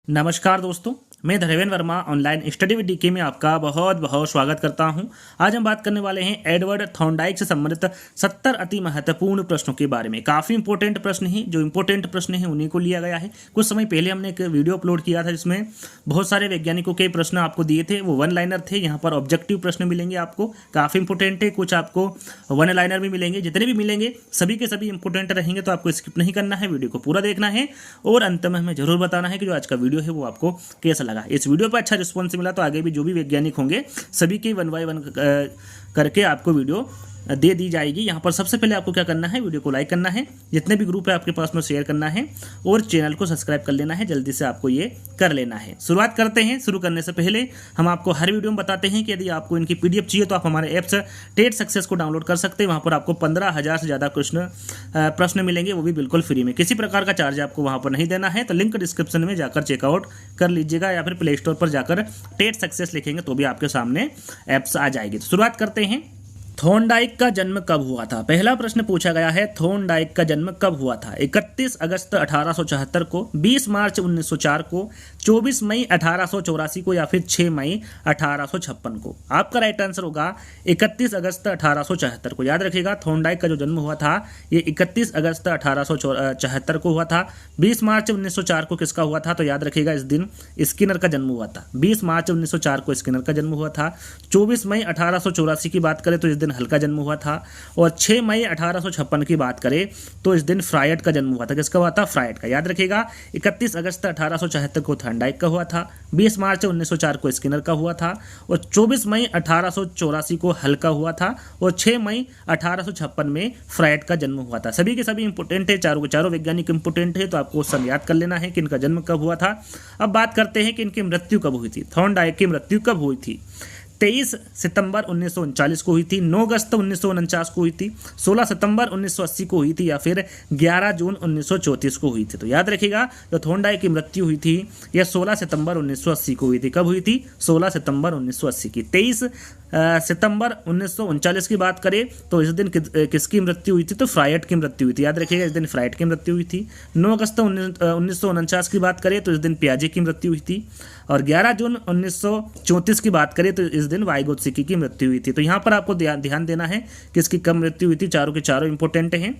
नमस्कार दोस्तों, मैं Dharmendra Verma online study with DK में आपका बहुत बहुत स्वागत करता हूं। आज हम बात करने वाले हैं एडवर्ड थॉर्नडाइक से संबंधित 70 अति महत्वपूर्ण प्रश्नों के बारे में। काफ़ी इंपॉर्टेंट प्रश्न हैं, जो इंपॉर्टेंट प्रश्न हैं उन्हीं को लिया गया है। कुछ समय पहले हमने एक वीडियो अपलोड किया था जिसमें बहुत सारे वैज्ञानिकों के प्रश्न आपको दिए थे, वो वन लाइनर थे। यहाँ पर ऑब्जेक्टिव प्रश्न मिलेंगे आपको, काफ़ी इंपॉर्टेंट है। कुछ आपको वन लाइनर भी मिलेंगे, जितने भी मिलेंगे सभी के सभी इंपॉर्टेंट रहेंगे, तो आपको स्किप नहीं करना है, वीडियो को पूरा देखना है और अंत में हमें जरूर बताना है कि जो आज का वीडियो है वो आपको कैसा लगा। इस वीडियो पर अच्छा रिस्पॉन्स मिला तो आगे भी जो भी वैज्ञानिक होंगे सभी के 1 बाय 1 करके आपको वीडियो दे दी जाएगी। यहाँ पर सबसे पहले आपको क्या करना है, वीडियो को लाइक करना है, जितने भी ग्रुप है आपके पास में शेयर करना है और चैनल को सब्सक्राइब कर लेना है। जल्दी से आपको ये कर लेना है। शुरुआत करते हैं। शुरू करने से पहले हम आपको हर वीडियो में बताते हैं कि यदि आपको इनकी पीडीएफ चाहिए तो आप हमारे ऐप्स टेट सक्सेस को डाउनलोड कर सकते हैं। वहाँ पर आपको 15,000 से ज़्यादा प्रश्न मिलेंगे, वो भी बिल्कुल फ्री में। किसी प्रकार का चार्ज आपको वहाँ पर नहीं देना है। तो लिंक डिस्क्रिप्शन में जाकर चेकआउट कर लीजिएगा या फिर प्ले स्टोर पर जाकर टेट सक्सेस लिखेंगे तो भी आपके सामने ऐप्स आ जाएगी। तो शुरुआत करते हैं। थॉर्नडाइक का जन्म कब हुआ था? पहला प्रश्न पूछा गया है, थॉर्नडाइक का जन्म कब हुआ था? 31 अगस्त 1874 को, 20 मार्च 1904 को, 24 मई 1884 को या फिर 6 मई 1856 को। आपका राइट आंसर होगा 31 अगस्त 1874 को। याद रखिएगा, थॉर्नडाइक का जो जन्म हुआ था ये 31 अगस्त 1874 को हुआ था। 20 मार्च 1904 को किसका हुआ था? तो याद रखिएगा इस दिन स्किनर का जन्म हुआ था। 20 मार्च 1904 को स्किनर का जन्म हुआ था। 24 मई 1884 की बात करें तो इस दिन हल का जन्म हुआ था और 6 मई 1856 की बात करें तो इस दिन फ्रायड का जन्म हुआ था। किसका हुआ था? फ्रायड का। याद रखिएगा, 31 अगस्त 1874 को थॉर्नडाइक का हुआ था, 20 मार्च 1904 को स्किनर का हुआ था और 24 मई 1884 को हल का हुआ था और 6 मई 1856 में फ्रायड का जन्म हुआ था। सभी के सभी इंपोर्टेंट है, चारों के चारों वैज्ञानिक इंपोर्टेंट है, तो आपको सब याद कर लेना है कि इनका जन्म कब हुआ था। अब बात करते हैं कि इनकी मृत्यु कब हुई थी। थॉर्नडाइक की मृत्यु कब हुई थी? 23 सितंबर 1939 को हुई थी, 9 अगस्त 1949 को हुई थी, 16 सितंबर 1980 को हुई थी या फिर 11 जून 1934 को हुई थी। तो याद रखिएगा, जो थॉर्नडाइक की मृत्यु हुई थी यह 16 सितंबर 1980 को हुई थी। कब हुई थी? 16 सितंबर 1980 की। 23 सितंबर 1939 की बात करें तो इस दिन किसकी मृत्यु हुई थी? तो फ्रायड की मृत्यु हुई थी। याद रखिएगा, इस दिन फ्रायड की मृत्यु हुई थी। 9 अगस्त 1949 की बात करें तो इस दिन पियाजे की मृत्यु हुई थी और 11 जून 1934 की बात करें तो इस दिन वाइगोत्स्की की मृत्यु हुई थी। तो यहाँ पर आपको ध्यान देना है किसकी कब मृत्यु हुई थी। चारों के चारों इंपोर्टेंट हैं।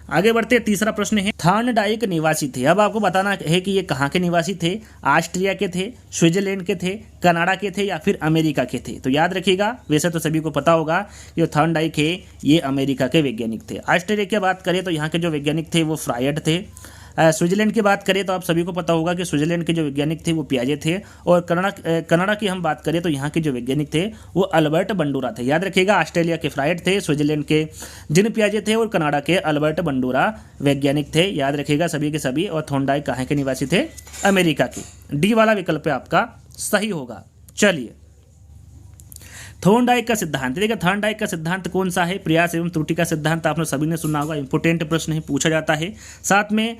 आगे बढ़ते हैं। तीसरा प्रश्न है, थॉर्नडाइक निवासी थे। अब आपको बताना है कि ये कहाँ के निवासी थे। ऑस्ट्रिया के थे, स्विट्जरलैंड के थे, कनाडा के थे या फिर अमेरिका के थे। तो याद रखिएगा, वैसे तो सभी को पता होगा जो थॉर्नडाइक है ये अमेरिका के वैज्ञानिक थे। ऑस्ट्रेलिया की बात करें तो यहाँ के जो वैज्ञानिक थे वो फ्रायड थे। स्विट्जरलैंड की बात करें तो आप सभी को पता होगा कि स्विट्जरलैंड के जो वैज्ञानिक थे वो पियाजे थे और कनाडा की हम बात करें तो यहाँ के जो वैज्ञानिक थे वो अल्बर्ट बंडूरा थे। याद रखिएगा, ऑस्ट्रेलिया के फ्रायड थे, स्विट्जरलैंड के जिन पियाजे थे और कनाडा के अल्बर्ट बंडूरा वैज्ञानिक थे। याद रखिएगा सभी के सभी। और थॉर्नडाइक कहाँ के निवासी थे? अमेरिका के। डी वाला विकल्प आपका सही होगा। चलिए, थॉर्नडाइक का सिद्धांत। देखिए, थॉर्नडाइक का सिद्धांत कौन सा है? प्रयास एवं त्रुटि का सिद्धांत आपने सभी ने सुना होगा, इंपोर्टेंट प्रश्न है, पूछा जाता है। साथ में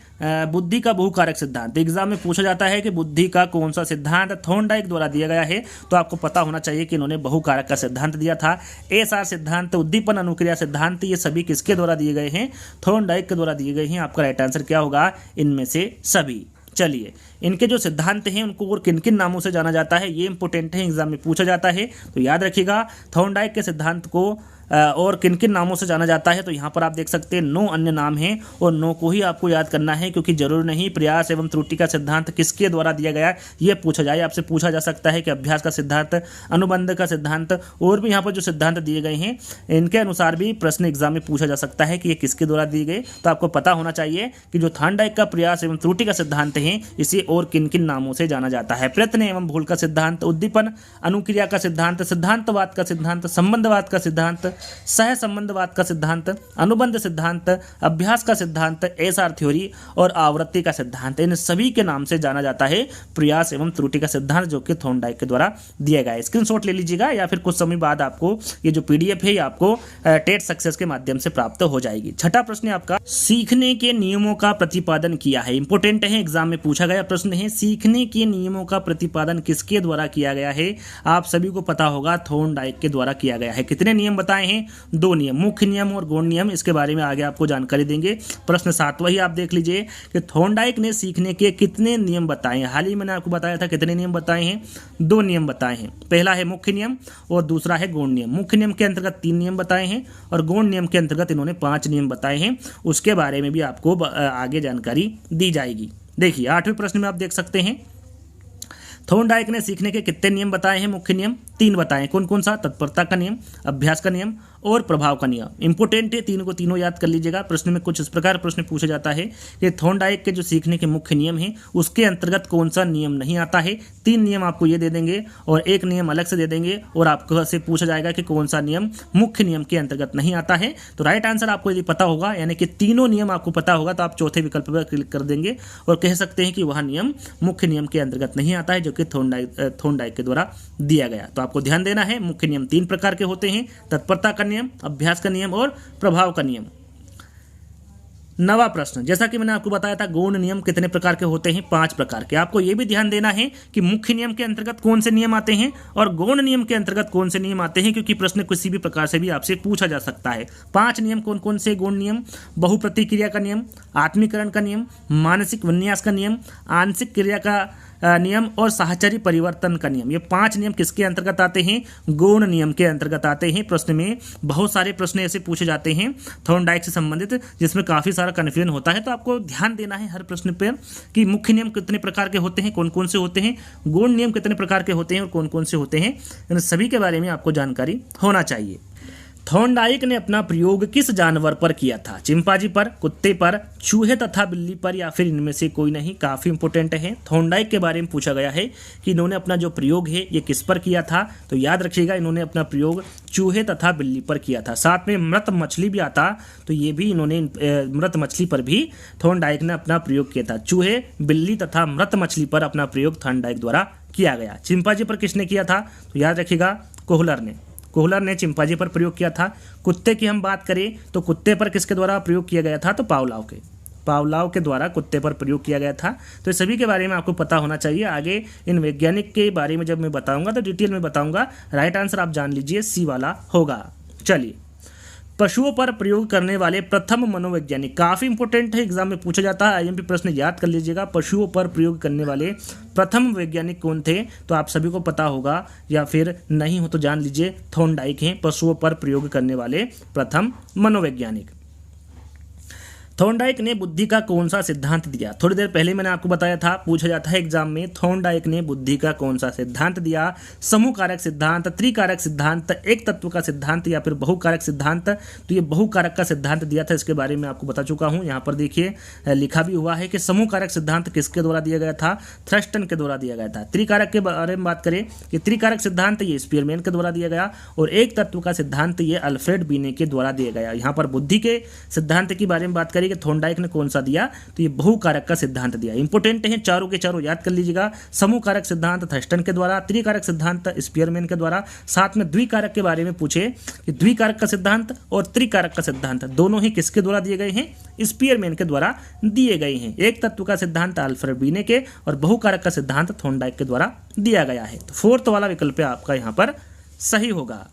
बुद्धि का बहुकारक सिद्धांत एग्जाम में पूछा जाता है कि बुद्धि का कौन सा सिद्धांत थॉर्नडाइक द्वारा दिया गया है, तो आपको पता होना चाहिए कि इन्होंने बहुकारक का सिद्धांत दिया था। एसआर सिद्धांत, उद्दीपन अनुक्रिया सिद्धांत, ये सभी किसके द्वारा दिए गए हैं? थॉर्नडाइक के द्वारा दिए गए हैं। आपका राइट आंसर क्या होगा? इनमें से सभी। चलिए, इनके जो सिद्धांत हैं उनको और किन किन नामों से जाना जाता है ये इंपोर्टेंट है, एग्जाम में पूछा जाता है। तो याद रखिएगा, थॉर्नडाइक के सिद्धांत को और किन किन नामों से जाना जाता है। तो यहाँ पर आप देख सकते हैं 9 अन्य नाम हैं और 9 को ही आपको याद करना है, क्योंकि जरूर नहीं प्रयास एवं त्रुटि का सिद्धांत किसके द्वारा दिया गया ये पूछा जाए। आपसे पूछा जा सकता है कि अभ्यास का सिद्धांत, अनुबंध का सिद्धांत और भी यहाँ पर जो सिद्धांत दिए गए हैं इनके अनुसार भी प्रश्न एग्जाम में पूछा जा सकता है कि ये किसके द्वारा दिए गए। तो आपको पता होना चाहिए कि जो थॉर्नडाइक का प्रयास एवं त्रुटि का सिद्धांत है इसे और किन किन नामों से जाना जाता है। प्रयत्न एवं भूल का सिद्धांत, उद्दीपन अनुक्रिया का सिद्धांत, सिद्धांतवाद का सिद्धांत, संबंधवाद का सिद्धांत, सह संबंधवाद का सिद्धांत, अनुबंध सिद्धांत, अभ्यास का सिद्धांत, एसआर थ्योरी और आवृत्ति का सिद्धांत, इन सभी के नाम से जाना जाता है प्रयास एवं त्रुटि का सिद्धांत, जो कि थॉर्नडाइक के द्वारा दिया गया है। स्क्रीनशॉट ले लीजिएगा या फिर कुछ समय बाद आपको ये जो पीडीएफ है ये आपको टेट सक्सेस के माध्यम से प्राप्त हो जाएगी। छठा प्रश्न है आपका, सीखने के नियमों का प्रतिपादन किया है। इंपोर्टेंट है, एग्जाम में पूछा गया प्रश्न प्रश्न है, सीखने के नियमों का प्रतिपादन किसके द्वारा किया गया है? आप सभी को पता होगा, थॉर्नडाइक के द्वारा किया गया है। कितने नियम बताए हैं? 2 नियम, मुख्य नियम और गौण नियम। इसके बारे में आगे आपको जानकारी देंगे। प्रश्न 7वां ही आप देख लीजिए कि थॉर्नडाइक ने सीखने के कितने नियम बताए हैं। हाल ही मैंने आपको बताया था कितने नियम बताए हैं? 2 नियम बताए हैं। पहला है मुख्य नियम और दूसरा है गौण नियम। मुख्य नियम के अंतर्गत 3 नियम बताए हैं और गौण नियम के अंतर्गत इन्होंने 5 नियम बताए हैं। उसके बारे में भी आपको आगे जानकारी दी जाएगी। देखिए 8वें प्रश्न में आप देख सकते हैं, थॉर्नडाइक ने सीखने के कितने नियम बताए हैं? मुख्य नियम 3 बताए। कौन कौन सा? तत्परता का नियम, अभ्यास का नियम और प्रभाव का नियम। इंपोर्टेंट है, तीनों याद कर लीजिएगा। प्रश्न में कुछ इस प्रकार प्रश्न पूछा जाता है कि थॉर्नडाइक के जो सीखने के मुख्य नियम हैं उसके अंतर्गत कौन सा नियम नहीं आता है। 3 नियम आपको ये दे देंगे और 1 नियम अलग से दे देंगे और आपको से पूछा जाएगा कि कौन सा नियम मुख्य नियम के अंतर्गत नहीं आता है। तो राइट आंसर आपको यदि पता होगा, यानी कि तीनों नियम आपको पता होगा, तो आप चौथे विकल्प पर क्लिक कर देंगे और कह सकते हैं कि वह नियम मुख्य नियम के अंतर्गत नहीं आता है, जो कि थॉर्नडाइक के द्वारा दिया गया। तो आपको ध्यान देना है, मुख्य नियम 3 प्रकार के होते हैं, तत्परता का नियम, अभ्यास का नियम और प्रभाव का नियम। 9वां प्रश्न, जैसा कि मैंने आपको बताया था, गौण नियम कितने प्रकार के होते हैं? 5 प्रकार के। आपको यह भी ध्यान देना है कि मुख्य नियम के अंतर्गत कौन से नियम आते हैं और गौण नियम के अंतर्गत कौन से नियम आते हैं, क्योंकि प्रश्न किसी भी प्रकार से भी आपसे पूछा जा सकता है। 5 नियम कौन कौन से? गौण नियम, बहुप्रतिक्रिया का नियम, आत्मीकरण का नियम, मानसिक विन्यास का नियम, आंशिक क्रिया का नियम और साहचर्य परिवर्तन का नियम। ये 5 नियम किसके अंतर्गत आते हैं? गौण नियम के अंतर्गत आते हैं। प्रश्न में बहुत सारे प्रश्न ऐसे पूछे जाते हैं थॉर्नडाइक से संबंधित, जिसमें काफ़ी सारा कन्फ्यूजन होता है। तो आपको ध्यान देना है हर प्रश्न पर कि मुख्य नियम कितने प्रकार के होते हैं, कौन कौन से होते हैं, गौण नियम कितने प्रकार के होते हैं और कौन कौन से होते हैं, इन सभी के बारे में आपको जानकारी होना चाहिए। थॉर्नडाइक ने अपना प्रयोग किस जानवर पर किया था? चिंपांजी पर, कुत्ते पर, चूहे तथा बिल्ली पर या फिर इनमें से कोई नहीं? काफ़ी इंपॉर्टेंट है। थॉर्नडाइक के बारे में पूछा गया है कि इन्होंने अपना जो प्रयोग है ये किस पर किया था। तो याद रखिएगा, इन्होंने अपना प्रयोग चूहे तथा बिल्ली पर किया था। साथ में मृत मछली भी आता, तो ये भी इन्होंने मृत मछली पर भी थॉर्नडाइक ने अपना प्रयोग किया था। चूहे, बिल्ली तथा मृत मछली पर अपना प्रयोग थॉर्नडाइक द्वारा किया गया। चिंपांजी पर किसने किया था? तो याद रखिएगा, कोहलर ने चिंपांजी पर प्रयोग किया था। कुत्ते की हम बात करें तो कुत्ते पर किसके द्वारा प्रयोग किया गया था? तो पावलाव के द्वारा कुत्ते पर प्रयोग किया गया था। तो सभी के बारे में आपको पता होना चाहिए। आगे इन वैज्ञानिक के बारे में जब मैं बताऊंगा तो डिटेल में बताऊंगा। राइट आंसर आप जान लीजिए, सी वाला होगा। चलिए, पशुओं पर प्रयोग करने वाले प्रथम मनोवैज्ञानिक, काफ़ी इंपॉर्टेंट है, एग्जाम में पूछा जाता है। आईएमपी प्रश्न याद कर लीजिएगा, पशुओं पर प्रयोग करने वाले प्रथम वैज्ञानिक कौन थे? तो आप सभी को पता होगा, या फिर नहीं हो तो जान लीजिए, थॉर्नडाइक हैं पशुओं पर प्रयोग करने वाले प्रथम मनोवैज्ञानिक। थॉर्नडाइक ने बुद्धि का कौन सा सिद्धांत दिया? थोड़ी देर पहले मैंने आपको बताया था, पूछा जाता है एग्जाम में, थॉर्नडाइक ने बुद्धि का कौन सा सिद्धांत दिया? समूह कारक सिद्धांत, त्रिकारक सिद्धांत, एक तत्व का सिद्धांत या फिर बहुकारक सिद्धांत? तो ये बहुकारक का सिद्धांत दिया था, इसके बारे में आपको बता चुका हूँ। यहाँ पर देखिए लिखा भी हुआ है कि समूह कारक सिद्धांत किसके द्वारा दिया गया था? थ्रस्टन के द्वारा दिया गया था। त्रिकारक के बारे में बात करें कि त्रिकारक सिद्धांत ये स्पीयरमैन के द्वारा दिया गया और एक तत्व का सिद्धांत ये अल्फ्रेड बीने के द्वारा दिया गया। यहाँ पर बुद्धि के सिद्धांत की बारे में बात करें कि थॉर्नडाइक ने कौन सा दिया? तो ये बहुकारक का सिद्धांत दिया। इंपोर्टेंट है, चारों के चारों याद कर लीजिएगा। समूह कारक सिद्धांत थर्स्टन के द्वारा, त्रिकारक सिद्धांत स्पीयरमैन के द्वारा, साथ में द्विकारक के बारे में पूछे कि द्विकारक का सिद्धांत और त्रिकारक का सिद्धांत दोनों ही किसके द्वारा दिए गए हैं? स्पीयरमैन के द्वारा दिए गए हैं। एक तत्व का सिद्धांत अल्फ्रेड बीने के और बहुकारक का सिद्धांत थॉर्नडाइक के द्वारा दिया गया है। तो 4th वाला विकल्प आपका यहाँ पर सही होगा।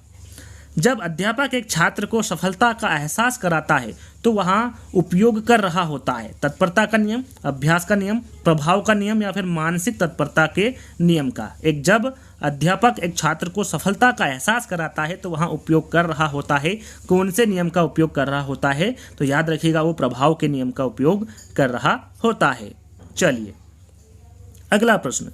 जब अध्यापक एक छात्र को सफलता का एहसास कराता है तो वहाँ उपयोग कर रहा होता है तत्परता का नियम, अभ्यास का नियम, प्रभाव का नियम या फिर मानसिक तत्परता के नियम का। जब अध्यापक एक छात्र को सफलता का एहसास कराता है तो वहाँ उपयोग कर रहा होता है, कौन से नियम का उपयोग कर रहा होता है? तो याद रखिएगा, वो प्रभाव के नियम का उपयोग कर रहा होता है। चलिए अगला प्रश्न,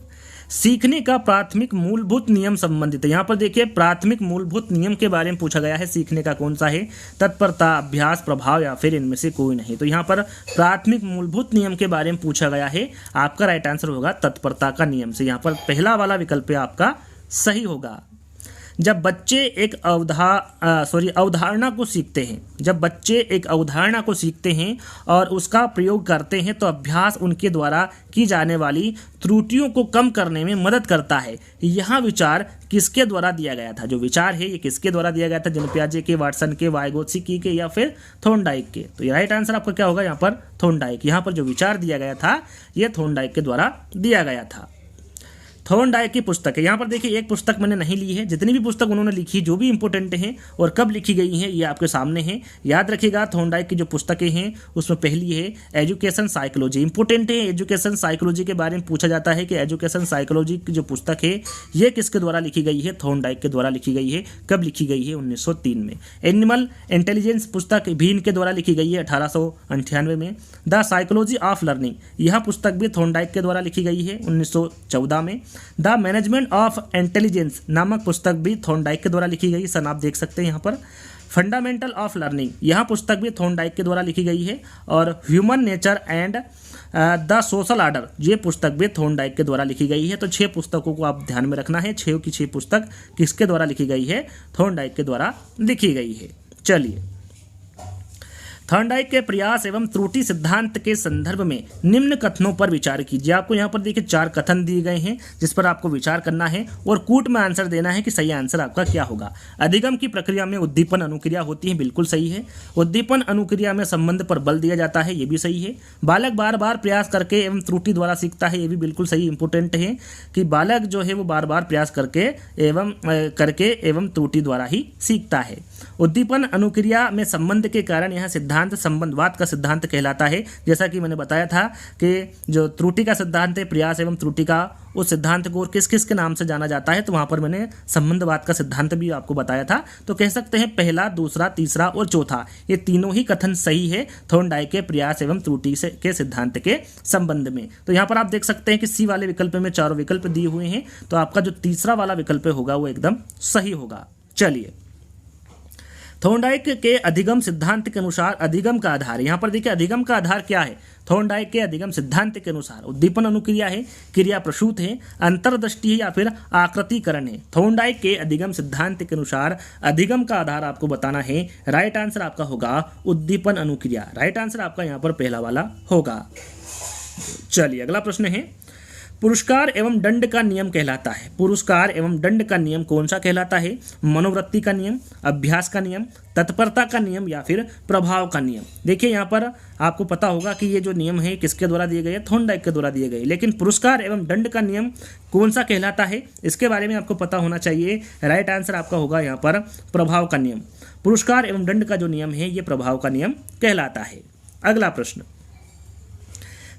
सीखने का प्राथमिक मूलभूत नियम संबंधित है। यहाँ पर देखिए प्राथमिक मूलभूत नियम के बारे में पूछा गया है, सीखने का कौन सा है? तत्परता, अभ्यास, प्रभाव या फिर इनमें से कोई नहीं। तो यहाँ पर प्राथमिक मूलभूत नियम के बारे में पूछा गया है। आपका राइट आंसर होगा तत्परता का नियम से। यहाँ पर पहला वाला विकल्प आपका सही होगा। जब बच्चे एक अवधारणा को सीखते हैं, जब बच्चे एक अवधारणा को सीखते हैं और उसका प्रयोग करते हैं तो अभ्यास उनके द्वारा की जाने वाली त्रुटियों को कम करने में मदद करता है। यह विचार किसके द्वारा दिया गया था? जो विचार है ये किसके द्वारा दिया गया था? जन पियाजे के, वाटसन के, वाइगोत्स्की के या फिर थॉर्नडाइक के? तो ये राइट आंसर आपका क्या होगा यहाँ पर? थॉर्नडाइक। यहाँ पर जो विचार दिया गया था ये थॉर्नडाइक के द्वारा दिया गया था। थॉर्नडाइक की पुस्तक है, यहाँ पर देखिए एक पुस्तक मैंने नहीं ली है, जितनी भी पुस्तक उन्होंने लिखी जो भी इंपॉर्टेंट हैं और कब लिखी गई हैं ये आपके सामने हैं। याद रखिएगा थॉर्नडाइक की जो पुस्तकें हैं उसमें पहली है एजुकेशन साइकोलॉजी। इंपॉर्टेंट है, एजुकेशन साइकोलॉजी के बारे में पूछा जाता है कि एजुकेशन साइकोलॉजी की जो पुस्तक है ये किसके द्वारा लिखी गई है? थॉर्नडाइक के द्वारा लिखी गई है। कब लिखी गई है? 1903 में। एनिमल इंटेलिजेंस पुस्तक भी इनके द्वारा लिखी गई है 1898 में। द साइकोलॉजी ऑफ लर्निंग यह पुस्तक भी थॉर्नडाइक के द्वारा लिखी गई है 1914 में। द मैनेजमेंट ऑफ इंटेलिजेंस नामक पुस्तक भी थॉर्नडाइक के द्वारा लिखी गई, सन आप देख सकते हैं यहाँ पर। फंडामेंटल ऑफ लर्निंग यह पुस्तक भी थॉर्नडाइक के द्वारा लिखी गई है। और human nature and the social order ये पुस्तक भी थॉर्नडाइक के द्वारा लिखी गई है। तो 6 पुस्तकों को आप ध्यान में रखना है, 6 की 6 पुस्तक किसके द्वारा लिखी गई है? थॉर्नडाइक के द्वारा लिखी गई है। चलिए, थॉर्नडाइक के प्रयास एवं त्रुटि सिद्धांत के संदर्भ में निम्न कथनों पर विचार कीजिए। आपको यहाँ पर देखिए 4 कथन दिए गए हैं जिस पर आपको विचार करना है और कूट में आंसर देना है कि सही आंसर आपका क्या होगा। अधिगम की प्रक्रिया में उद्दीपन अनुक्रिया होती है, बिल्कुल सही है। उद्दीपन अनुक्रिया में संबंध पर बल दिया जाता है, ये भी सही है। बालक बार बार प्रयास करके एवं त्रुटि द्वारा सीखता है, ये भी बिल्कुल सही। इंपोर्टेंट है कि बालक जो है वो बार बार प्रयास करके एवं त्रुटि द्वारा ही सीखता है। उद्दीपन अनुक्रिया में संबंध के कारण यह सिद्धांत संबंधवाद का सिद्धांत कहलाता है। जैसा कि मैंने बताया था कि जो त्रुटि का सिद्धांत है, प्रयास एवं त्रुटि का, उस सिद्धांत को और किस किस के नाम से जाना जाता है, तो वहाँ पर मैंने संबंधवाद का सिद्धांत भी आपको बताया था। तो कह सकते हैं पहला, दूसरा, तीसरा और चौथा ये तीनों ही कथन सही है थॉर्नडाइक के प्रयास एवं त्रुटि के सिद्धांत के संबंध में। तो यहाँ पर आप देख सकते हैं कि सी वाले विकल्प में 4 विकल्प दिए हुए हैं, तो आपका जो तीसरा वाला विकल्प होगा वो एकदम सही होगा। चलिए, थॉर्नडाइक के अधिगम सिद्धांत के अनुसार अधिगम का आधार, यहाँ पर देखिए अधिगम का आधार क्या है? थॉर्नडाइक के अधिगम सिद्धांत के अनुसार उद्दीपन अनुक्रिया है, क्रिया प्रसूत है, अंतर्दृष्टि है या फिर आकृतिकरण है। थॉर्नडाइक के अधिगम सिद्धांत के अनुसार अधिगम का आधार आपको बताना है। राइट आंसर आपका होगा उद्दीपन अनुक्रिया। राइट आंसर आपका यहाँ पर पहला वाला होगा। चलिए, अगला प्रश्न है, पुरस्कार एवं दंड का नियम कहलाता है। पुरस्कार एवं दंड का नियम कौन सा कहलाता है? मनोवृत्ति का नियम, अभ्यास का नियम, तत्परता का नियम या फिर प्रभाव का नियम? देखिए यहाँ पर आपको पता होगा कि ये जो नियम है किसके द्वारा दिए गए? थॉर्नडाइक के द्वारा दिए गए। लेकिन पुरस्कार एवं दंड का नियम कौन सा कहलाता है इसके बारे में आपको पता होना चाहिए। राइट आंसर आपका होगा यहाँ पर प्रभाव का नियम। पुरस्कार एवं दंड का जो नियम है ये प्रभाव का नियम कहलाता है। अगला प्रश्न,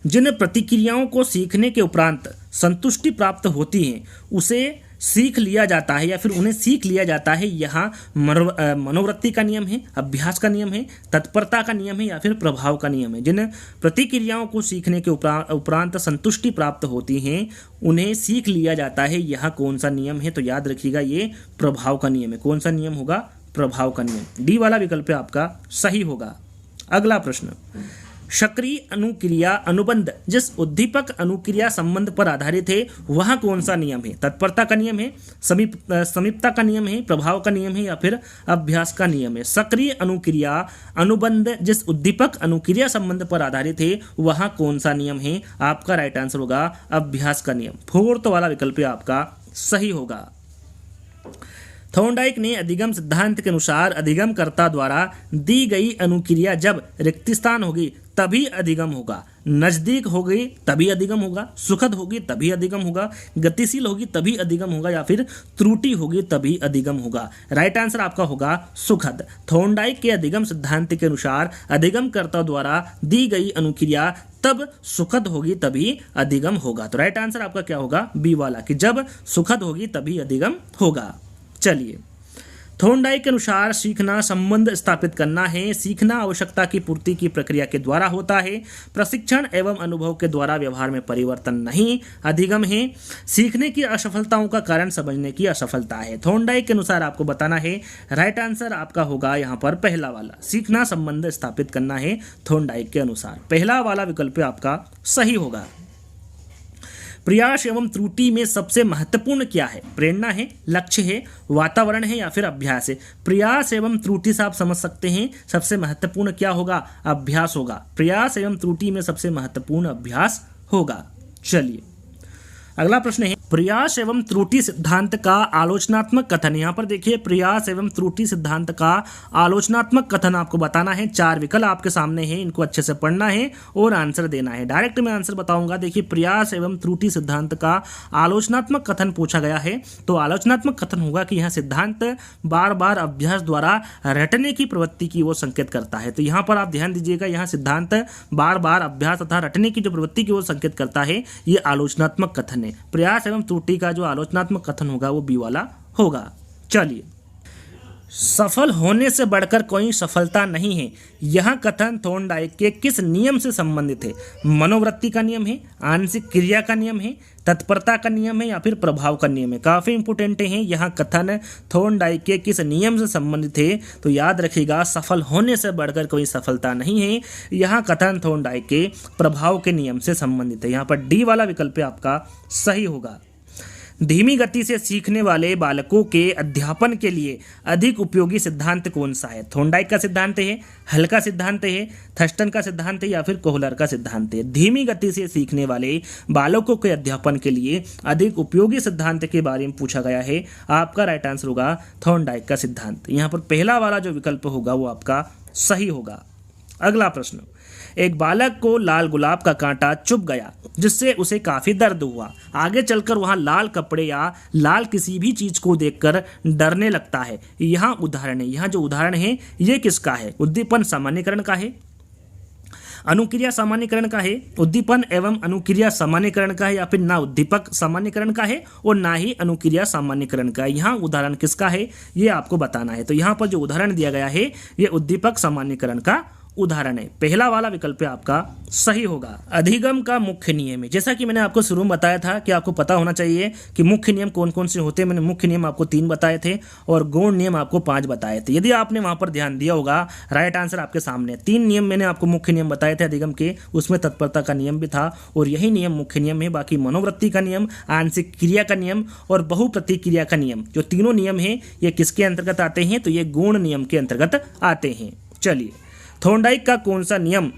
जिन प्रतिक्रियाओं को सीखने के उपरांत संतुष्टि प्राप्त होती है उसे सीख लिया जाता है या फिर उन्हें सीख लिया जाता है। यहाँ मनोवृत्ति का नियम है, अभ्यास का नियम है, तत्परता का नियम है या फिर प्रभाव का नियम है। जिन प्रतिक्रियाओं को सीखने के उपरांत संतुष्टि प्राप्त होती हैं उन्हें सीख लिया जाता है, यह कौन सा नियम है? तो याद रखिएगा ये प्रभाव का नियम है। कौन सा नियम होगा? प्रभाव का नियम। डी वाला विकल्प आपका सही होगा। अगला प्रश्न, सक्रिय अनुक्रिया अनुबंध जिस उद्दीपक अनुक्रिया संबंध पर आधारित है वह कौन सा नियम है? तत्परता का नियम है, समीपता का नियम है, प्रभाव का नियम है या फिर अभ्यास का नियम है? सक्रिय अनुक्रिया अनुबंध जिस उद्दीपक अनुक्रिया संबंध पर आधारित है वह कौन सा नियम है? आपका राइट आंसर होगा अभ्यास का नियम। 4th वाला विकल्प आपका सही होगा। थॉर्नडाइक ने अधिगम सिद्धांत के अनुसार अधिगमकर्ता द्वारा दी गई अनुक्रिया जब रिक्त स्थान होगी तभी अधिगम होगा, नजदीक होगी तभी अधिगम होगा, सुखद होगी तभी अधिगम होगा, गतिशील होगी तभी अधिगम होगा या फिर त्रुटि होगी तभी अधिगम होगा? राइट आंसर आपका होगा सुखद। थॉर्नडाइक के अधिगम सिद्धांत के अनुसार अधिगमकर्ता द्वारा दी गई अनुक्रिया तब सुखद होगी तभी अधिगम होगा। तो राइट आंसर आपका क्या होगा? बी वाला, कि जब सुखद होगी तभी अधिगम होगा। चलिए, थॉर्नडाइक के अनुसार सीखना संबंध स्थापित करना है। सीखना आवश्यकता की पूर्ति की प्रक्रिया के द्वारा होता है, प्रशिक्षण एवं अनुभव के द्वारा व्यवहार में परिवर्तन नहीं अधिगम है। सीखने की असफलताओं का कारण समझने की असफलता है। थॉर्नडाइक के अनुसार आपको बताना है। राइट आंसर आपका होगा यहाँ पर पहला वाला, सीखना संबंध स्थापित करना है थॉर्नडाइक के अनुसार। पहला वाला विकल्प आपका सही होगा। प्रयास एवं त्रुटि में सबसे महत्वपूर्ण क्या है? प्रेरणा है, लक्ष्य है, वातावरण है या फिर अभ्यास है? प्रयास एवं त्रुटि से आप समझ सकते हैं सबसे महत्वपूर्ण क्या होगा? अभ्यास होगा। प्रयास एवं त्रुटि में सबसे महत्वपूर्ण अभ्यास होगा। चलिए अगला प्रश्न है, प्रयास एवं त्रुटि सिद्धांत का आलोचनात्मक कथन। यहाँ पर देखिए, प्रयास एवं त्रुटि सिद्धांत का आलोचनात्मक कथन आपको बताना है। 4 विकल्प आपके सामने हैं, इनको अच्छे से पढ़ना है और आंसर देना है। डायरेक्ट मैं आंसर बताऊंगा। देखिए, प्रयास एवं त्रुटि सिद्धांत का आलोचनात्मक कथन पूछा गया है, तो आलोचनात्मक कथन होगा कि यह सिद्धांत बार बार अभ्यास द्वारा रटने की प्रवृत्ति की ओर संकेत करता है। तो यहाँ पर आप ध्यान दीजिएगा, यहाँ सिद्धांत बार बार अभ्यास तथा रटने की जो प्रवृत्ति की ओर संकेत करता है, ये आलोचनात्मक कथन है। प्रयास एवं त्रुटि का जो आलोचनात्मक कथन होगा वो बी वाला होगा। चलिए, सफल होने से बढ़कर कोई सफलता नहीं है, यह कथन थॉर्नडाइक के किस नियम से संबंधित है? मनोवृत्ति का नियम है, आंशिक क्रिया का नियम है, तत्परता का नियम है या फिर प्रभाव का नियम है? काफी इंपोर्टेंट है। यह कथन थॉर्नडाइक के किस नियम से संबंधित है? तो याद रखिएगा, सफल होने से बढ़कर कोई सफलता नहीं है, यह कथन थॉर्नडाइक के प्रभाव के नियम से संबंधित है। यहाँ पर डी वाला विकल्प आपका सही होगा। धीमी गति से सीखने वाले बालकों के अध्यापन के लिए अधिक उपयोगी सिद्धांत कौन सा है? थॉर्नडाइक का सिद्धांत है, हल का सिद्धांत है, थर्स्टन का सिद्धांत है या फिर कोहलर का सिद्धांत है? धीमी गति से सीखने वाले बालकों के अध्यापन के लिए अधिक उपयोगी सिद्धांत के बारे में पूछा गया है। आपका राइट आंसर होगा थॉर्नडाइक का सिद्धांत। यहाँ पर पहला वाला जो विकल्प होगा वो आपका सही होगा। अगला प्रश्न, एक बालक को लाल गुलाब का कांटा चुभ गया जिससे उसे काफी दर्द हुआ। आगे चलकर वह लाल कपड़े या लाल किसी भी चीज को देखकर डरने लगता है। यहाँ उदाहरण है, यहाँ जो उदाहरण है ये किसका है? उद्दीपन सामान्यकरण का है, अनुक्रिया सामान्यकरण का है, उद्दीपन एवं अनुक्रिया सामान्यकरण का है या फिर ना उद्दीपक सामान्यकरण का है और ना ही अनुक्रिया सामान्यकरण का है? यहाँ उदाहरण किसका है ये आपको बताना है। तो यहाँ पर जो उदाहरण दिया गया है ये उद्दीपक सामान्यकरण का उदाहरण है। पहला वाला विकल्प आपका सही होगा। अधिगम का मुख्य नियम है, जैसा कि मैंने आपको शुरू में बताया था कि आपको पता होना चाहिए कि मुख्य नियम कौन कौन से होते हैं। मैंने मुख्य नियम आपको 3 बताए थे और गौण नियम आपको 5 बताए थे। यदि आपने वहां पर ध्यान दिया होगा, राइट आंसर आपके सामने। 3 नियम मैंने आपको मुख्य नियम बताए थे अधिगम के, उसमें तत्परता का नियम भी था और यही नियम मुख्य नियम है। बाकी मनोवृत्ति का नियम, आंशिक क्रिया का नियम और बहुप्रतिक्रिया का नियम, जो तीनों नियम है ये किसके अंतर्गत आते हैं? तो ये गौण नियम के अंतर्गत आते हैं। चलिए, थॉर्नडाइक का कौन सा नियम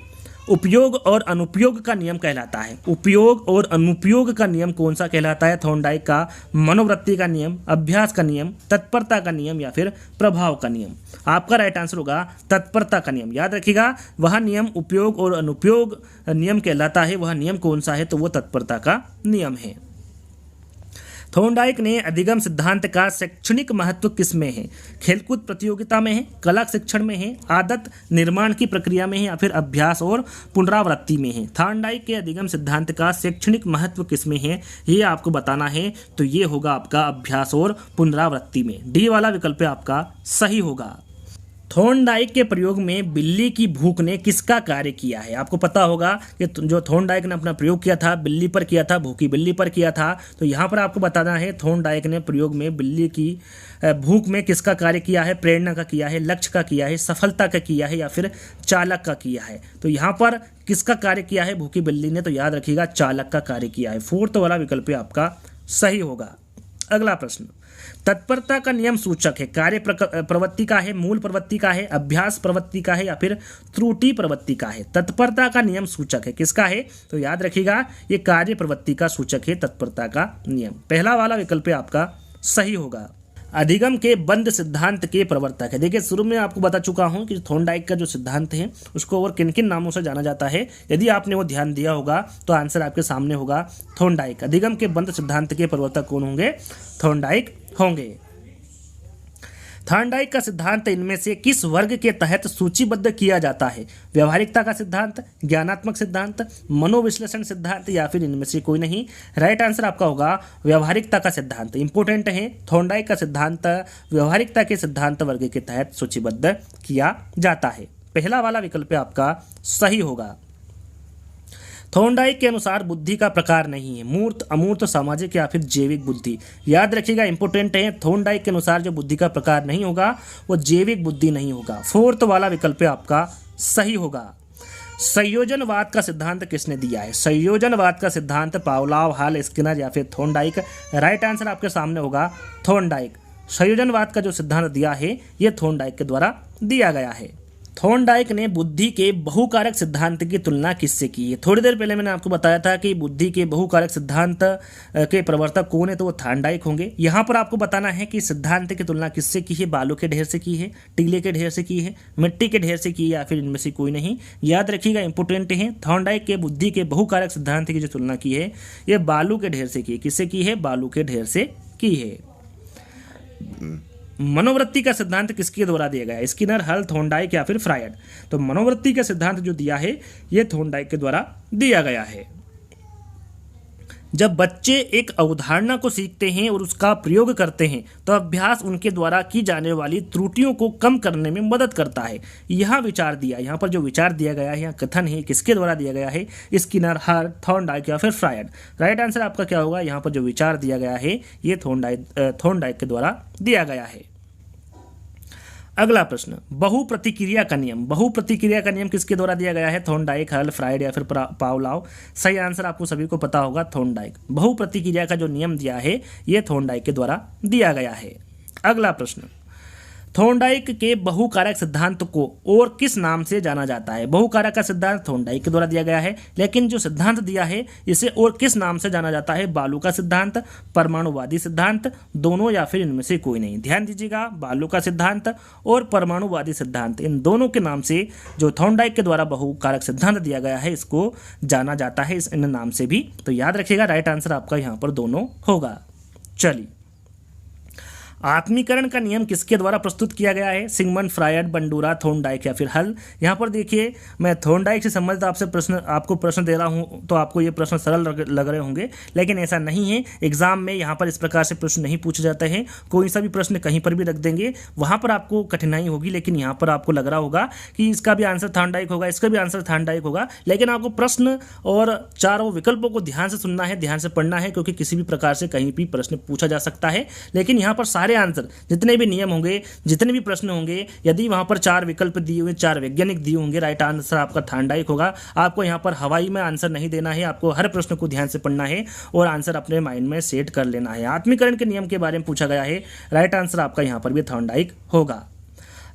उपयोग और अनुपयोग का नियम कहलाता है? उपयोग और अनुपयोग का नियम कौन सा कहलाता है? थॉर्नडाइक का मनोवृत्ति का नियम, अभ्यास का नियम, तत्परता का नियम या फिर प्रभाव का नियम? आपका राइट आंसर होगा तत्परता का नियम। याद रखिएगा, वह नियम उपयोग और अनुपयोग नियम कहलाता है। वह नियम कौन सा है? तो वो तत्परता का नियम है। थॉर्नडाइक ने अधिगम सिद्धांत का शैक्षणिक महत्व किसमें है? खेलकूद प्रतियोगिता में है, कला शिक्षण में है, आदत निर्माण की प्रक्रिया में है या फिर अभ्यास और पुनरावृत्ति में है? थॉर्नडाइक के अधिगम सिद्धांत का शैक्षणिक महत्व किसमें है ये आपको बताना है। तो ये होगा आपका अभ्यास और पुनरावृत्ति में। डी वाला विकल्प आपका सही होगा। थॉर्नडाइक के प्रयोग में बिल्ली की भूख ने किसका कार्य किया है? आपको पता होगा कि जो थॉर्नडाइक ने अपना प्रयोग किया था बिल्ली पर किया था, भूखी बिल्ली पर किया था। तो यहाँ पर आपको बताना है थॉर्नडाइक ने प्रयोग में बिल्ली की भूख में किसका कार्य किया है? प्रेरणा का किया है, लक्ष्य का किया है, सफलता का किया है या फिर चालक का किया है? तो यहाँ पर किसका कार्य किया है भूखी बिल्ली ने? तो याद रखिएगा चालक का कार्य किया है। 4th वाला विकल्प आपका सही होगा। अगला प्रश्न, तत्परता का नियम सूचक है कार्य प्रवृत्ति का है, मूल प्रवृत्ति का है, अभ्यास प्रवृत्ति का है या फिर त्रुटि प्रवृत्ति का है? तत्परता का नियम सूचक है किसका है? तो याद रखिएगा ये कार्य प्रवृत्ति का सूचक है तत्परता का नियम। पहला वाला विकल्प आपका सही होगा। अधिगम के बंद सिद्धांत के प्रवर्तक है। देखिए, शुरू में आपको बता चुका हूं कि थॉर्नडाइक का जो सिद्धांत है उसको और किन किन नामों से जाना जाता है। यदि आपने वो ध्यान दिया होगा तो आंसर आपके सामने होगा थॉर्नडाइक। अधिगम के बंद सिद्धांत के प्रवर्तक कौन होंगे? थॉर्नडाइक होंगे। थॉर्नडाइक का सिद्धांत इनमें से किस वर्ग के तहत सूचीबद्ध किया जाता है? व्यवहारिकता का सिद्धांत, ज्ञानात्मक सिद्धांत, मनोविश्लेषण सिद्धांत या फिर इनमें से कोई नहीं? राइट आंसर आपका होगा व्यवहारिकता का सिद्धांत। इंपोर्टेंट है, थॉर्नडाइक का सिद्धांत व्यवहारिकता के सिद्धांत वर्ग के तहत सूचीबद्ध किया जाता है। पहला वाला विकल्प आपका सही होगा। थॉर्नडाइक के अनुसार बुद्धि का प्रकार नहीं है मूर्त, अमूर्त, सामाजिक या फिर जैविक बुद्धि। याद रखिएगा, इंपोर्टेंट है, थॉर्नडाइक के अनुसार जो बुद्धि का प्रकार नहीं होगा वो जैविक बुद्धि नहीं होगा। 4th वाला विकल्प आपका सही होगा। संयोजनवाद का सिद्धांत किसने दिया है? संयोजनवाद का सिद्धांत पावलोव, हल, स्किनर या फिर थॉर्नडाइक। राइट आंसर आपके सामने होगा थॉर्नडाइक। संयोजनवाद का जो सिद्धांत दिया है ये थॉर्नडाइक के द्वारा दिया गया है। थॉर्नडाइक ने बुद्धि के बहुकारक सिद्धांत की तुलना किससे की है? थोड़ी देर पहले मैंने आपको बताया था कि बुद्धि के बहुकारक सिद्धांत के प्रवर्तक कौन है, तो वो थॉर्नडाइक होंगे। यहाँ पर आपको बताना है कि सिद्धांत की तुलना किससे की है? बालू के ढेर से की है, टीले के ढेर से की है, मिट्टी के ढेर से की है, या फिर इनमें से कोई नहीं। याद रखिएगा, इंपोर्टेंट है। थॉर्नडाइक के बुद्धि के बहुकारक सिद्धांत की जो तुलना की है ये बालू के ढेर से की है। किससे की है? बालू के ढेर से की है। मनोवृत्ति का सिद्धांत किसके द्वारा दिया गया है? स्किनर, हल, थॉर्नडाइक या फिर फ्रायड। तो मनोवृत्ति का सिद्धांत जो दिया है ये थॉर्नडाइक के द्वारा दिया गया है। जब बच्चे एक अवधारणा को सीखते हैं और उसका प्रयोग करते हैं तो अभ्यास उनके द्वारा की जाने वाली त्रुटियों को कम करने में मदद करता है। यहाँ विचार दिया, यहाँ पर जो विचार दिया गया है, यहाँ कथन है, किसके द्वारा दिया गया है? स्किनर, हल, थॉर्नडाइक या फिर फ्रायड। राइट आंसर आपका क्या होगा? यहाँ पर जो विचार दिया गया है ये थॉर्नडाइक के द्वारा दिया गया है। अगला प्रश्न, बहुप्रतिक्रिया का नियम। बहुप्रतिक्रिया का नियम किसके द्वारा दिया गया है? थॉर्नडाइक, हल, फ्रायड या फिर पावलोव। सही आंसर आपको सभी को पता होगा थॉर्नडाइक। बहुप्रतिक्रिया का जो नियम दिया है ये थॉर्नडाइक के द्वारा दिया गया है। अगला प्रश्न, थॉर्नडाइक के बहुकारक सिद्धांत को और किस नाम से जाना जाता है? बहुकारक का सिद्धांत थॉर्नडाइक के द्वारा दिया गया है, लेकिन जो सिद्धांत दिया है इसे और किस नाम से जाना जाता है? बालू का सिद्धांत, परमाणुवादी सिद्धांत, दोनों या फिर इनमें से कोई नहीं। ध्यान दीजिएगा, बालू का सिद्धांत और परमाणुवादी सिद्धांत, इन दोनों के नाम से जो थॉर्नडाइक के द्वारा बहुकारक सिद्धांत दिया गया है इसको जाना जाता है इन नाम से भी। तो याद रखिएगा, राइट आंसर आपका यहाँ पर दोनों होगा। चलिए, आत्मीकरण का नियम किसके द्वारा प्रस्तुत किया गया है? सिगमंड फ्रायड, बंडूरा, थॉर्नडाइक या फिर हल। यहाँ पर देखिए, मैं थॉर्नडाइक से संबंधित आपको प्रश्न दे रहा हूँ तो आपको ये प्रश्न सरल लग रहे होंगे, लेकिन ऐसा नहीं है। एग्जाम में यहाँ पर इस प्रकार से प्रश्न नहीं पूछे जाते हैं। कोई सा भी प्रश्न कहीं पर भी रख देंगे, वहाँ पर आपको कठिनाई होगी, लेकिन यहाँ पर आपको लग रहा होगा कि इसका भी आंसर थॉर्नडाइक होगा, इसका भी आंसर थॉर्नडाइक होगा, लेकिन आपको प्रश्न और चारों विकल्पों को ध्यान से सुनना है, ध्यान से पढ़ना है, क्योंकि किसी भी प्रकार से कहीं भी प्रश्न पूछा जा सकता है। लेकिन यहाँ पर सारे आंसर, जितने भी नियम होंगे, जितने भी प्रश्न होंगे, यदि वहां पर 4 विकल्प दिए हुए, 4 वैज्ञानिक दिए होंगे, राइट आंसर आपका थॉर्नडाइक होगा। आपको यहाँ पर हवाई में आंसर नहीं देना है, आपको हर प्रश्न को ध्यान से पढ़ना है और आंसर अपने माइंड में सेट कर लेना है। आत्मीकरण के नियम के बारे में पूछा गया है, राइट आंसर आपका यहाँ पर भी थॉर्नडाइक होगा।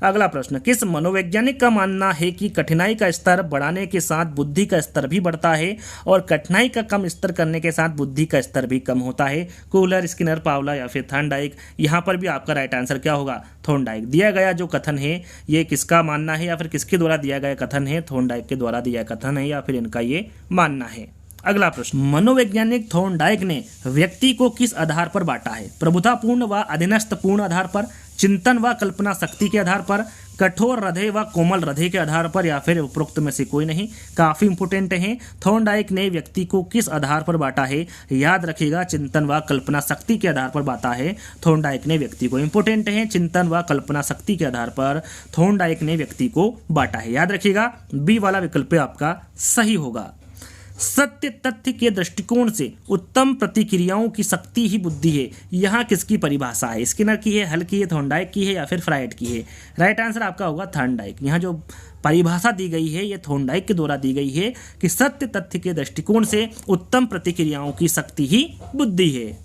अगला प्रश्न, किस मनोवैज्ञानिक का मानना है कि कठिनाई का स्तर बढ़ाने के साथ बुद्धि का स्तर भी बढ़ता है और कठिनाई का कम स्तर करने के साथ बुद्धि का स्तर भी कम होता है? कूलर, स्किनर, पावला या फिर थॉर्नडाइक। यहाँ पर भी आपका राइट आंसर क्या होगा? थॉर्नडाइक। दिया गया जो कथन है ये किसका मानना है या फिर किसके द्वारा दिया गया कथन है? थॉर्नडाइक के द्वारा दिया कथन है या फिर इनका ये मानना है। अगला प्रश्न, मनोवैज्ञानिक थॉर्नडाइक ने व्यक्ति को किस आधार पर बांटा है? प्रभुतापूर्ण व अधीनस्थपूर्ण आधार पर, चिंतन व कल्पना शक्ति के आधार पर, कठोर हृदय व कोमल हृदय के आधार पर या फिर उपरोक्त में से कोई नहीं। काफी इंपोर्टेंट है, थॉर्नडाइक ने व्यक्ति को किस आधार पर बांटा है? याद रखिएगा, चिंतन व कल्पना शक्ति के आधार पर बांटा है थॉर्नडाइक ने व्यक्ति को। इंपोर्टेंट है, चिंतन व कल्पना शक्ति के आधार पर थॉर्नडाइक ने व्यक्ति को बांटा है। याद रखिएगा, बी वाला विकल्प आपका सही होगा। सत्य तथ्य के दृष्टिकोण से उत्तम प्रतिक्रियाओं की शक्ति ही बुद्धि है, यहाँ किसकी परिभाषा है? स्किनर की है, हल की है, थॉर्नडाइक की है या फिर फ्रायड की है? राइट आंसर आपका होगा थॉर्नडाइक। यहाँ जो परिभाषा दी गई है ये थॉर्नडाइक के द्वारा दी गई है कि सत्य तथ्य के दृष्टिकोण से उत्तम प्रतिक्रियाओं की शक्ति ही बुद्धि है।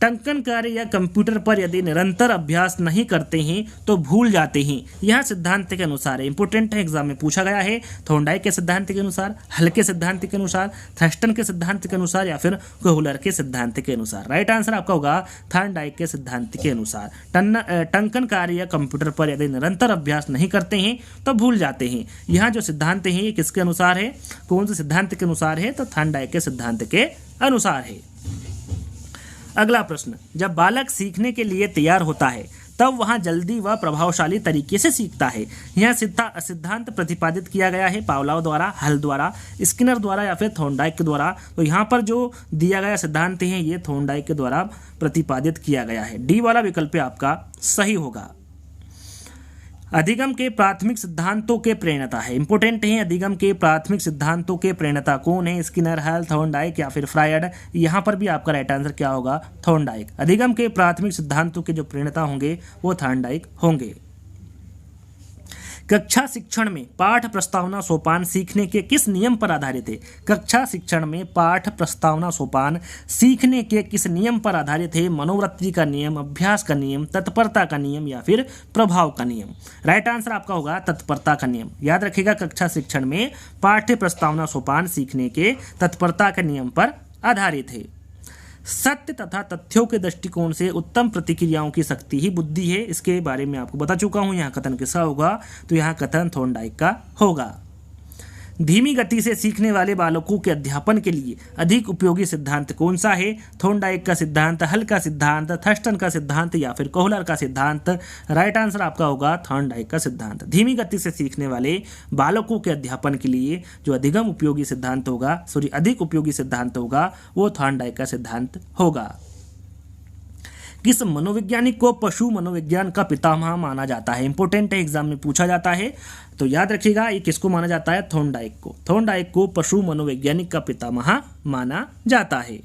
टंकन कार्य या कंप्यूटर पर यदि निरंतर अभ्यास नहीं करते हैं तो भूल जाते हैं, यह सिद्धांत के अनुसार है। इंपोर्टेंट है, एग्जाम में पूछा गया है। थॉर्नडाइक के सिद्धांत के अनुसार, हल के सिद्धांत के अनुसार, थर्स्टन के सिद्धांत के अनुसार या फिर कोहलर के सिद्धांत के अनुसार? राइट आंसर आपका होगा थॉर्नडाइक के सिद्धांत के अनुसार। टंकन कार्य या कंप्यूटर पर यदि निरंतर अभ्यास नहीं करते हैं तो भूल जाते हैं, यहाँ जो सिद्धांत है ये किसके अनुसार है? कौन से सिद्धांत के अनुसार है? तो थॉर्नडाइक के सिद्धांत के अनुसार है। अगला प्रश्न, जब बालक सीखने के लिए तैयार होता है तब वहाँ जल्दी व प्रभावशाली तरीके से सीखता है, यह सिद्धांत प्रतिपादित किया गया है पावलोव द्वारा, हल द्वारा, स्किनर द्वारा या फिर थॉर्नडाइक के द्वारा? तो यहाँ पर जो दिया गया सिद्धांत है ये थॉर्नडाइक के द्वारा प्रतिपादित किया गया है। डी वाला विकल्प आपका सही होगा। अधिगम के प्राथमिक सिद्धांतों के प्रणेता है। इंपोर्टेंट है, अधिगम के प्राथमिक सिद्धांतों के प्रणेता कौन है? स्किनर, हल, थॉर्नडाइक या फिर फ्रायड? यहाँ पर भी आपका राइट आंसर क्या होगा? थॉर्नडाइक। अधिगम के प्राथमिक सिद्धांतों के जो प्रणेता होंगे वो थॉर्नडाइक होंगे। कक्षा शिक्षण में पाठ प्रस्तावना सोपान सीखने के किस नियम पर आधारित है? कक्षा शिक्षण में पाठ प्रस्तावना सोपान सीखने के किस नियम पर आधारित है? मनोवृत्ति का नियम, अभ्यास का नियम, तत्परता का नियम या फिर प्रभाव का नियम? राइट आंसर आपका होगा तत्परता का नियम। याद रखिएगा, कक्षा शिक्षण में पाठ्य प्रस्तावना सोपान सीखने के तत्परता के नियम पर आधारित है। सत्य तथा तथ्यों के दृष्टिकोण से उत्तम प्रतिक्रियाओं की शक्ति ही बुद्धि है। इसके बारे में आपको बता चुका हूं। यहाँ कथन किसका होगा? तो यहाँ कथन थॉर्नडाइक का होगा। धीमी गति से सीखने वाले बालकों के अध्यापन के लिए अधिक उपयोगी सिद्धांत कौन सा है? थॉर्नडाइक का सिद्धांत, हल का सिद्धांत, थर्स्टन का सिद्धांत या फिर कोहलर का सिद्धांत? राइट आंसर आपका होगा थॉर्नडाइक का सिद्धांत। धीमी गति से सीखने वाले बालकों के अध्यापन के लिए जो अधिक उपयोगी सिद्धांत होगा वो थॉर्नडाइक का सिद्धांत होगा। किस मनोवैज्ञानिक को पशु मनोविज्ञान का पितामह माना जाता है? इंपॉर्टेंट है, एग्जाम में पूछा जाता है, तो याद रखिएगा ये किसको माना जाता है? थॉर्नडाइक को। थॉर्नडाइक को पशु मनोवैज्ञानिक का पितामह माना जाता है।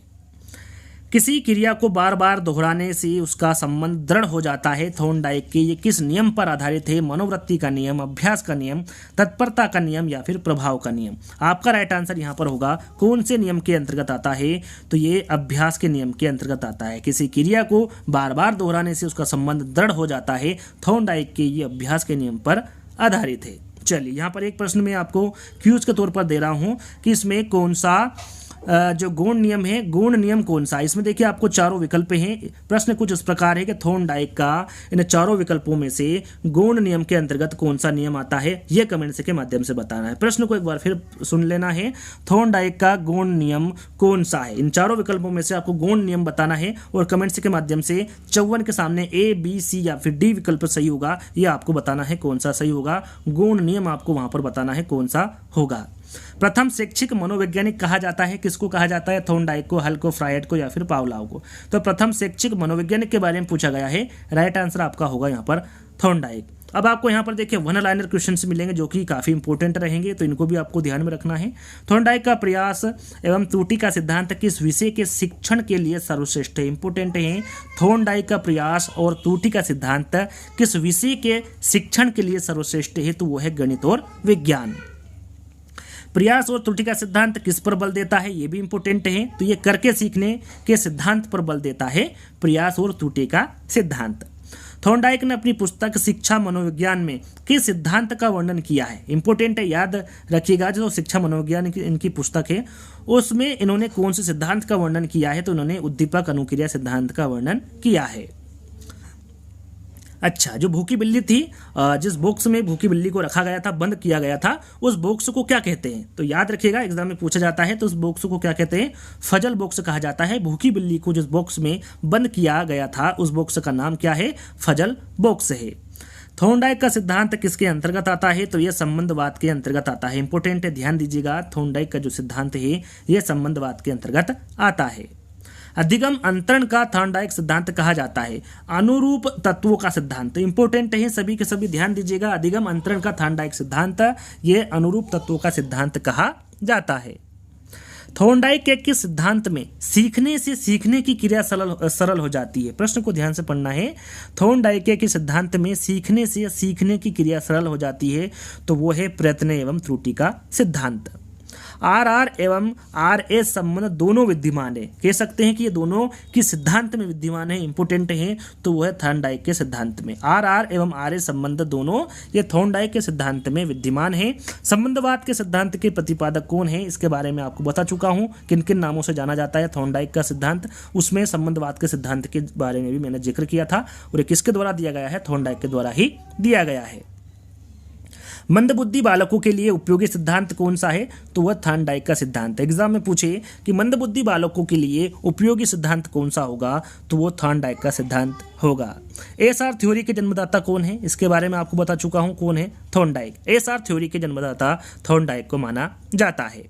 किसी क्रिया को बार बार दोहराने से उसका संबंध दृढ़ हो जाता है। थॉर्नडाइक के ये किस नियम पर आधारित है? मनोवृत्ति का नियम, अभ्यास का नियम, तत्परता का नियम या फिर प्रभाव का नियम? आपका राइट आंसर यहाँ पर होगा कौन से नियम के अंतर्गत आता है? तो ये अभ्यास के नियम के अंतर्गत आता है। किसी क्रिया को बार बार दोहराने से उसका संबंध दृढ़ हो जाता है। थॉर्नडाइक के ये अभ्यास के नियम पर आधारित है। चलिए, यहाँ पर एक प्रश्न मैं आपको क्यूज के तौर पर दे रहा हूँ कि इसमें कौन सा जो गौण नियम है, गौण नियम कौन सा? इसमें देखिए आपको चारों विकल्प हैं। प्रश्न कुछ इस प्रकार है कि थॉर्नडाइक का इन चारों विकल्पों में से गौण नियम के अंतर्गत कौन सा नियम आता है, ये कमेंट के माध्यम से बताना है। प्रश्न को एक बार फिर सुन लेना है, थॉर्नडाइक का गौण नियम कौन सा है? इन चारों विकल्पों में से आपको गौण नियम बताना है और कमेंट्स के माध्यम से 54 के सामने A, B, C या फिर D विकल्प सही होगा, ये आपको बताना है कौन सा सही होगा। गौण नियम आपको वहां पर बताना है कौन सा होगा। प्रथम शैक्षिक मनोवैज्ञानिक कहा जाता है, किसको कहा जाता है? थॉर्नडाइक को, हल को, फ्रायड को या फिर पावलोव को? तो प्रथम शैक्षिक मनोवैज्ञानिक के बारे में पूछा गया है। राइट आंसर आपका होगा यहाँ पर थॉर्नडाइक। अब आपको यहाँ पर देखिए वन लाइनर क्वेश्चंस मिलेंगे जो कि काफ़ी इंपॉर्टेंट रहेंगे, तो इनको भी आपको ध्यान में रखना है। थॉर्नडाइक का प्रयास एवं त्रुटि का सिद्धांत किस विषय के शिक्षण के लिए सर्वश्रेष्ठ है? इंपॉर्टेंट है, थॉर्नडाइक का प्रयास और त्रुटि का सिद्धांत किस विषय के शिक्षण के लिए सर्वश्रेष्ठ है? तो वो है गणित और विज्ञान। प्रयास और त्रुटि का सिद्धांत किस पर बल देता है? ये भी इंपॉर्टेंट है, तो ये करके सीखने के सिद्धांत पर बल देता है, प्रयास और त्रुटि का सिद्धांत। थॉर्नडाइक ने अपनी पुस्तक शिक्षा मनोविज्ञान में किस सिद्धांत का वर्णन किया है? इंपॉर्टेंट है, याद रखिएगा, जो शिक्षा मनोविज्ञान की इनकी पुस्तक है उसमें इन्होंने कौन से सिद्धांत का वर्णन किया है? तो इन्होंने उद्दीपक अनुक्रिया सिद्धांत का वर्णन किया है। अच्छा, जो भूखी बिल्ली थी, जिस बॉक्स में भूखी बिल्ली को रखा गया था, बंद किया गया था, उस बॉक्स को क्या कहते हैं? तो याद रखिएगा, एग्जाम में पूछा जाता है, तो उस बॉक्स को क्या कहते हैं? फजल बॉक्स कहा जाता है। भूखी बिल्ली को जिस बॉक्स में बंद किया गया था उस बॉक्स का नाम क्या है? फजल बॉक्स है। थॉर्नडाइक का सिद्धांत किसके अंतर्गत आता है? तो यह संबंधवाद के अंतर्गत आता है। इंपॉर्टेंट है, ध्यान दीजिएगा, थॉर्नडाइक का जो सिद्धांत है यह संबंधवाद के अंतर्गत आता है। अधिगम अंतरण का थॉर्नडाइक सिद्धांत कहा जाता है। अनुरूप तत्वों का सिद्धांत इंपॉर्टेंट है, सभी के सभी ध्यान दीजिएगा। अधिगम अंतरण का थॉर्नडाइक सिद्धांत ये अनुरूप तत्वों का सिद्धांत कहा जाता है। थॉर्नडाइक के किस सिद्धांत में सीखने से सीखने की क्रिया सरल हो जाती है? प्रश्न को ध्यान से पढ़ना है। थॉर्नडाइक के किस सिद्धांत में सीखने से सीखने की क्रिया सरल हो जाती है? तो वो है प्रयत्न एवं त्रुटि का सिद्धांत। RR एवं RS संबंध दोनों विद्यमान है, कह सकते हैं कि ये दोनों किस सिद्धांत में विद्यमान है? इंपॉर्टेंट है, तो वो है थॉर्नडाइक के सिद्धांत में। RR एवं RS संबंध दोनों ये थॉर्नडाइक के सिद्धांत में विद्यमान है। संबंधवाद के सिद्धांत के प्रतिपादक कौन है? इसके बारे में आपको बता चुका हूँ, किन किन नामों से जाना जाता है थॉर्नडाइक का सिद्धांत। उसमें संबंधवाद के सिद्धांत के बारे में भी मैंने जिक्र किया था, और ये किसके द्वारा दिया गया है? थॉर्नडाइक के द्वारा ही दिया गया है। मंदबुद्धि बालकों के लिए उपयोगी सिद्धांत कौन सा है? तो वह थॉर्नडाइक का सिद्धांत। एग्जाम में पूछे कि मंदबुद्धि बालकों के लिए उपयोगी सिद्धांत कौन सा होगा? तो वो थॉर्नडाइक का सिद्धांत होगा। एसआर थ्योरी के जन्मदाता कौन है? इसके बारे में आपको बता चुका हूं, कौन है? थॉर्नडाइक। एसआर थ्योरी के जन्मदाता थॉर्नडाइक को माना जाता है।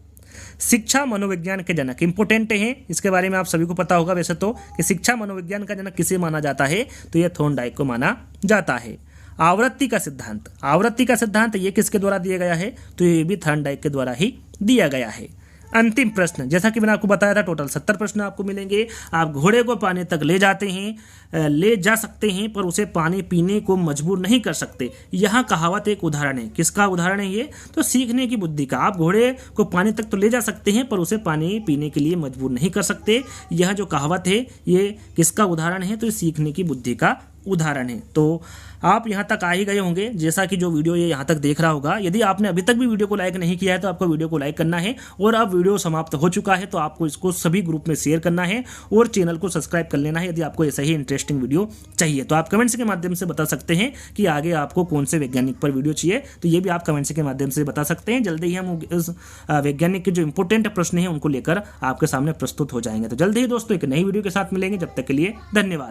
शिक्षा मनोविज्ञान के जनक इंपॉर्टेंट है, इसके बारे में आप सभी को पता होगा वैसे तो, कि शिक्षा मनोविज्ञान का जनक किसे माना जाता है? तो यह थॉर्नडाइक को माना जाता है। आवृत्ति का सिद्धांत, आवृत्ति का सिद्धांत ये किसके द्वारा दिया गया है? तो ये भी थॉर्नडाइक के द्वारा ही दिया गया है। अंतिम प्रश्न, जैसा कि मैंने आपको बताया था टोटल 70 प्रश्न आपको मिलेंगे। आप घोड़े को पानी तक ले जाते हैं, ले जा सकते हैं, पर उसे पानी पीने को मजबूर नहीं कर सकते। यह कहावत एक उदाहरण है। किसका उदाहरण है ये? तो सीखने की बुद्धि का। आप घोड़े को पानी तक तो ले जा सकते हैं पर उसे पानी पीने के लिए मजबूर नहीं कर सकते। यह जो कहावत है ये किसका उदाहरण है? तो ये सीखने की बुद्धि का उदाहरण है। तो आप यहाँ तक आ ही गए होंगे, जैसा कि जो वीडियो ये यहाँ तक देख रहा होगा। यदि आपने अभी तक भी वीडियो को लाइक नहीं किया है तो आपको वीडियो को लाइक करना है, और अब वीडियो समाप्त हो चुका है तो आपको इसको सभी ग्रुप में शेयर करना है और चैनल को सब्सक्राइब कर लेना है। यदि आपको ऐसा ही इंटरेस्टिंग वीडियो चाहिए तो आप कमेंट्स के माध्यम से बता सकते हैं कि आगे आपको कौन से वैज्ञानिक पर वीडियो चाहिए, तो ये भी आप कमेंट्स के माध्यम से बता सकते हैं। जल्दी ही हम इस वैज्ञानिक के जो इंपॉर्टेंट प्रश्न हैं उनको लेकर आपके सामने प्रस्तुत हो जाएंगे। तो जल्दी ही दोस्तों एक नई वीडियो के साथ मिलेंगे, जब तक के लिए धन्यवाद।